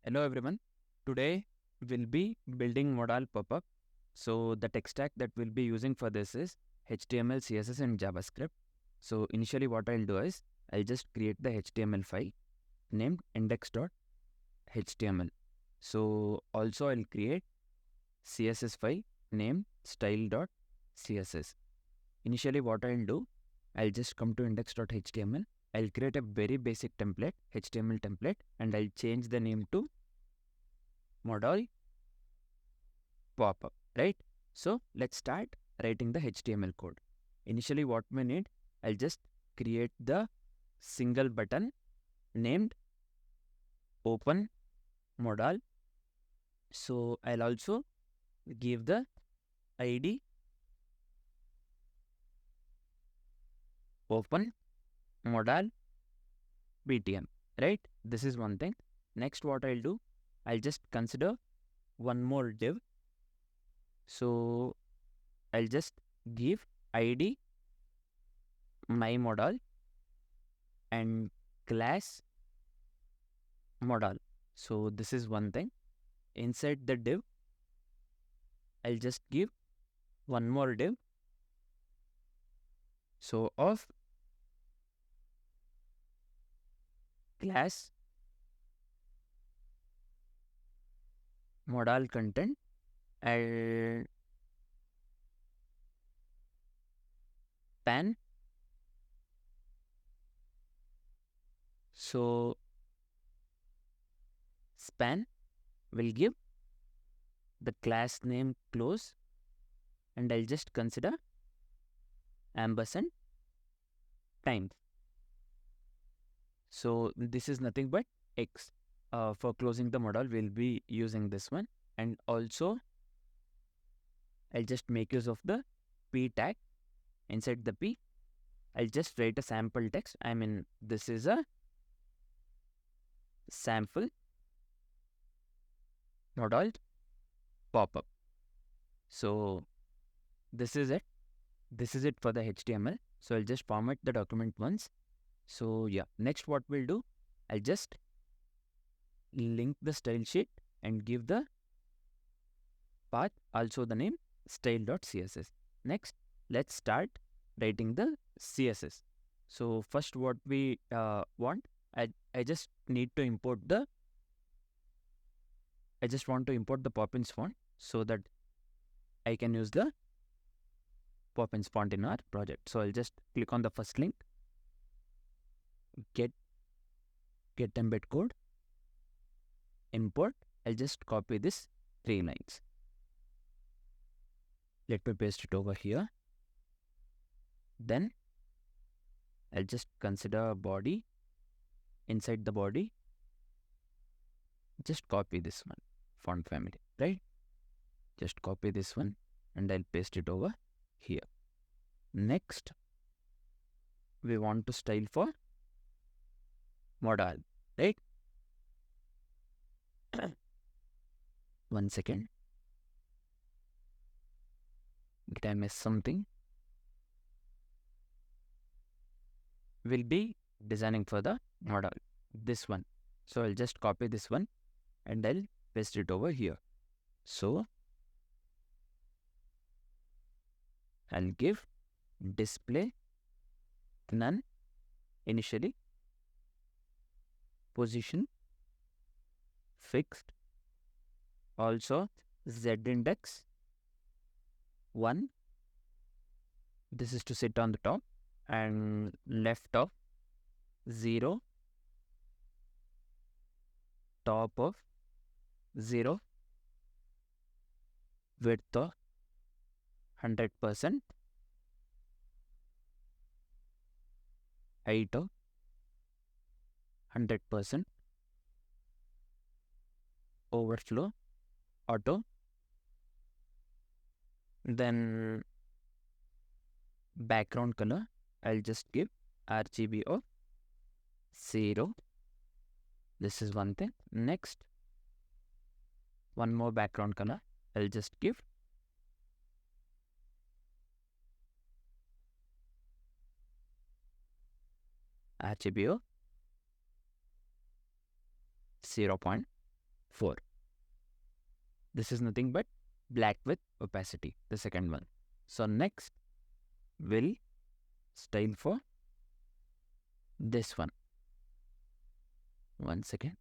Hello everyone. Today we'll be building Modal Popup. So the tech stack that we'll be using for this is HTML, CSS and JavaScript. So initially what I'll do is I'll just create the HTML file named index.html. So also I'll create CSS file named style.css. Initially what I'll do, I'll just come to index.html. I'll create a very basic template, HTML template, and I'll change the name to Modal Popup, right? So let's start writing the HTML code. Initially what we need, I'll just create the single button named open modal. So I'll also give the ID open modal btn, right? This is one thing. Next what I'll do, I'll just consider one more div. So I'll just give ID my modal and class modal. So this is one thing. Inside the div, I'll just give one more div. So of class modal content, I'll pan. So span will give the class name close, and I'll just consider ampersand time. So this is nothing but X. For closing the modal, we'll be using this one. And also, I'll just make use of the P tag. Inside the P, I'll just write a sample text. I mean, this is a sample modal popup. So this is it. This is it for the HTML. So I'll just format the document once. So yeah, next what we'll do, I'll just link the style sheet and give the path, also the name style.css. Next, let's start writing the CSS. So first what we want, I just need to import the, I just want to import the Poppins font so that I can use the Poppins font in our project. So I'll just click on the first link, get embed code, import. I'll just copy this 3 lines. Let me paste it over here. Then I'll just consider body. Inside the body, just copy this one, font family, right? Just copy this one and I'll paste it over here. Next, we want to style for modal, right? 1 second. Did I miss something? We'll be designing for the modal, this one. So I'll just copy this one and I'll paste it over here. So I'll give display none initially, position fixed, also z index 1. This is to sit on the top, and left of 0, top of 0, width of 100%, height of 100%, overflow auto. Then background color, I'll just give RGB of 0. This is one thing. Next, one more background color, I'll just give RGB of 0.5. 4. This is nothing but black with opacity, the second one. So next will style for this one. One second.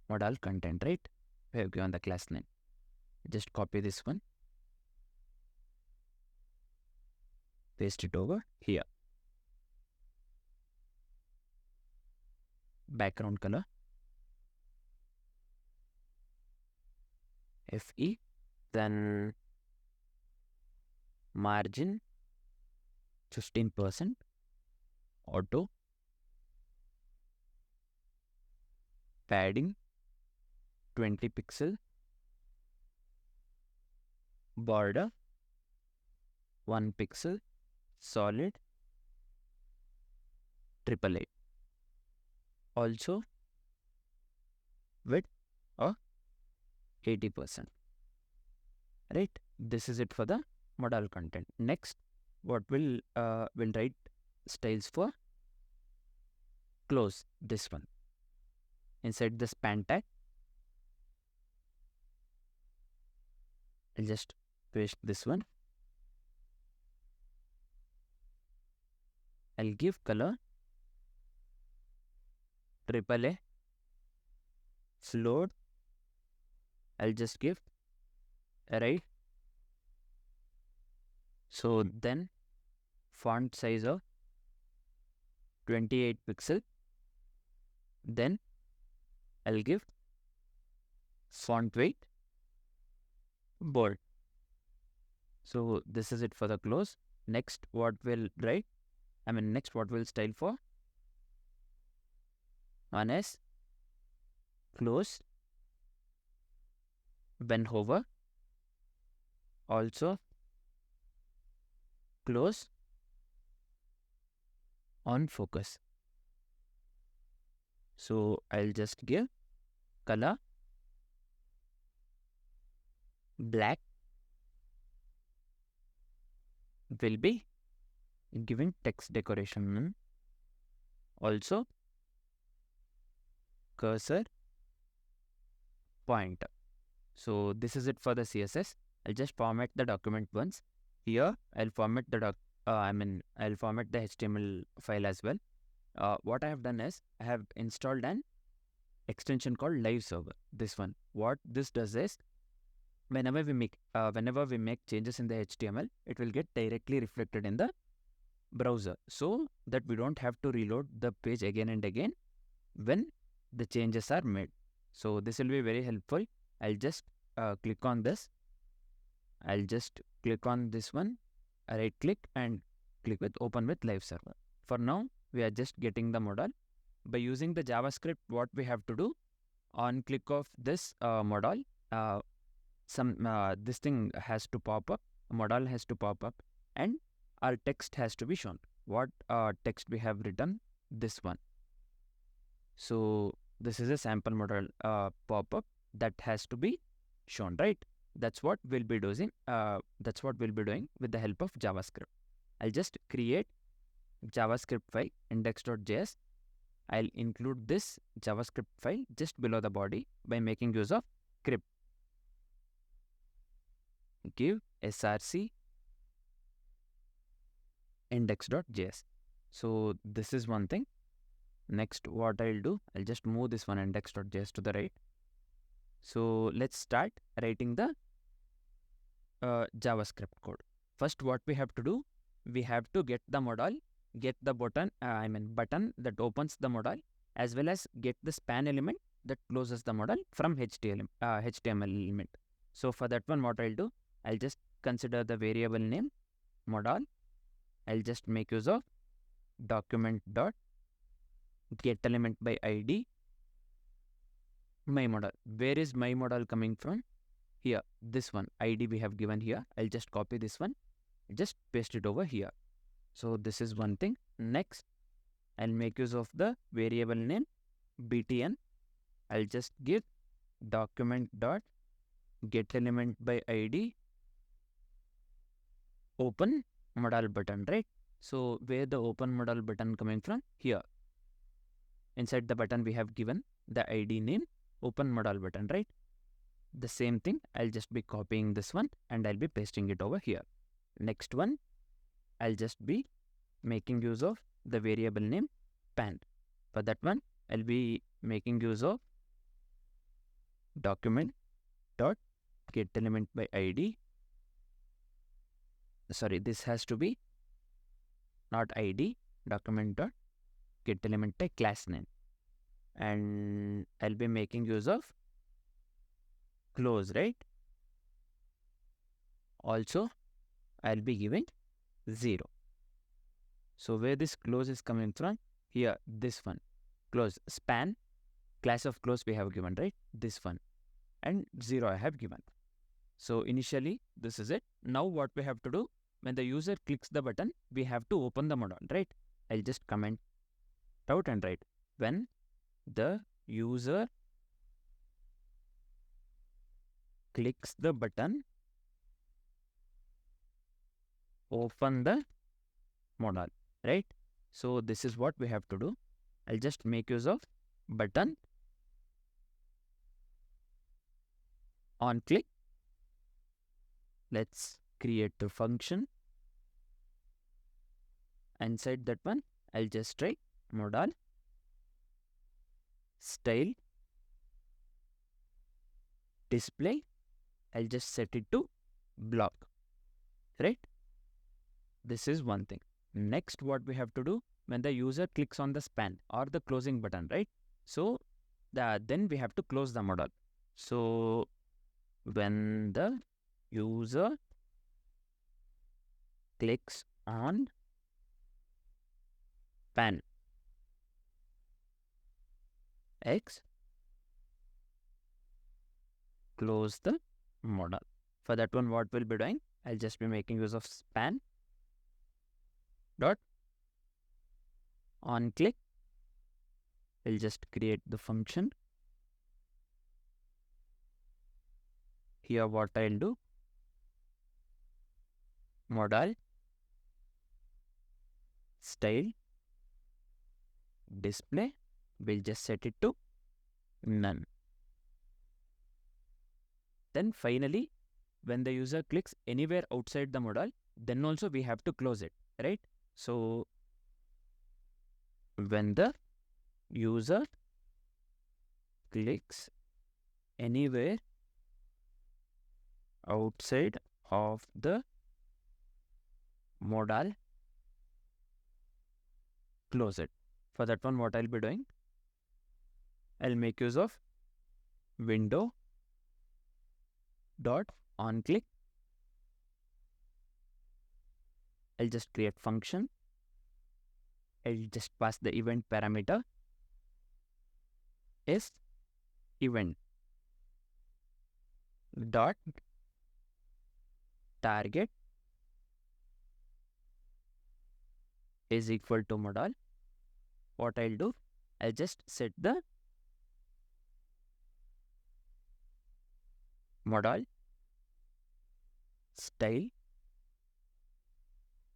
Modal content, right? We have given the class name. Just copy this one. Paste it over here. Background color FE, then margin 15%, auto, padding 20 pixel, border 1 pixel, solid 888. Also width of 80%. Right? This is it for the modal content. Next, what will write styles for close, this one. Inside the span tag, I'll just paste this one. I'll give color AAA, float, I'll just give array. So then font size of 28 pixel. Then I'll give font weight bold. So this is it for the close. Next, what will write? Next what will style for? One is close when hover, also close on focus. So I'll just give color black, will be given text decoration, also cursor pointer. So this is it for the CSS. I'll just format the document once. Here I'll format the I'll format the HTML file as well. What I have done is I have installed an extension called live server. This one. What this does is whenever we make changes in the HTML, it will get directly reflected in the browser, so that we don't have to reload the page again and again when the changes are made. So this will be very helpful. I'll just click on this. I'll just click on this one, right click and click with open with live server. For now, we are just getting the modal. By using the JavaScript, what we have to do, on click of this modal, this thing has to pop up, modal has to pop up, and our text has to be shown. What text we have written? This one. So this is a sample modal pop-up that has to be shown, right? That's what we'll be doing. That's what we'll be doing with the help of JavaScript. I'll just create JavaScript file index.js. I'll include this JavaScript file just below the body by making use of script. Give src index.js. So this is one thing. Next, what I'll do, I'll just move this one index.js to the right. So let's start writing the JavaScript code. First, what we have to do, we have to get the modal, get the button that opens the modal, as well as get the span element that closes the modal from HTML element. So for that one, what I'll do, I'll just consider the variable name modal. I'll just make use of document dot get element by ID my modal. Where is my modal coming from? Here, this one ID we have given here. I'll just copy this one, just paste it over here. So this is one thing. Next, I'll make use of the variable name btn. I'll just give document dot get element by ID open modal button, right? So where the open modal button coming from? Here. Inside the button we have given the ID name open modal button, right? The same thing, I'll just be copying this one and I'll be pasting it over here. Next one, I'll just be making use of the variable name pan. For that one, I'll be making use of document dot get element by ID. Sorry, this has to be not ID, document dot get element by class name. And I'll be making use of close, right? Also, I'll be giving 0. So where this close is coming from? Here, this one. Close, span, class of close we have given, right? This one. And 0 I have given. So initially, this is it. Now what we have to do, when the user clicks the button, we have to open the modal, right? I'll just comment out and write, when the user clicks the button, open the modal, right? So this is what we have to do. I'll just make use of button on click. Let's create the function. Inside that one, I'll just write modal style display. I'll just set it to block, right? This is one thing. Next, what we have to do, when the user clicks on the span or the closing button, right? So then we have to close the modal. So when the user clicks on pan X, close the modal. For that one, what we'll be doing, I'll just be making use of span dot on click. I'll just create the function. Here what I'll do, modal style display, we'll just set it to none. Then finally, when the user clicks anywhere outside the modal, then also we have to close it, right? So when the user clicks anywhere outside of the modal, close it. For that one, what I'll be doing, I'll make use of window dot on click. I'll just create function. I'll just pass the event parameter is event dot target is equal to modal. What I'll do, I'll just set the modal style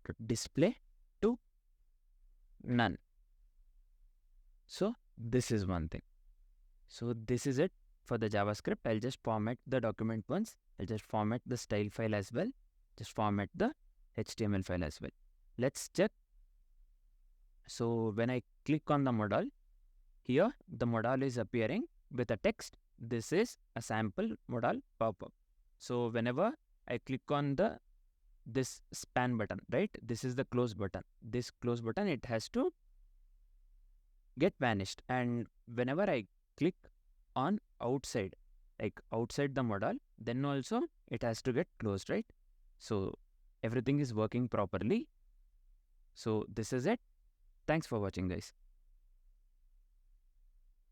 to display to none. So this is one thing. So this is it for the JavaScript. I'll just format the document once. I'll just format the style file as well. Just format the HTML file as well. Let's check. So when I click on the modal, here the modal is appearing with a text. This is a sample modal pop-up. So whenever I click on this span button, right? This is the close button. This close button, it has to get vanished. And whenever I click on outside, like outside the modal, then also it has to get closed, right? So everything is working properly. So this is it. Thanks for watching, guys.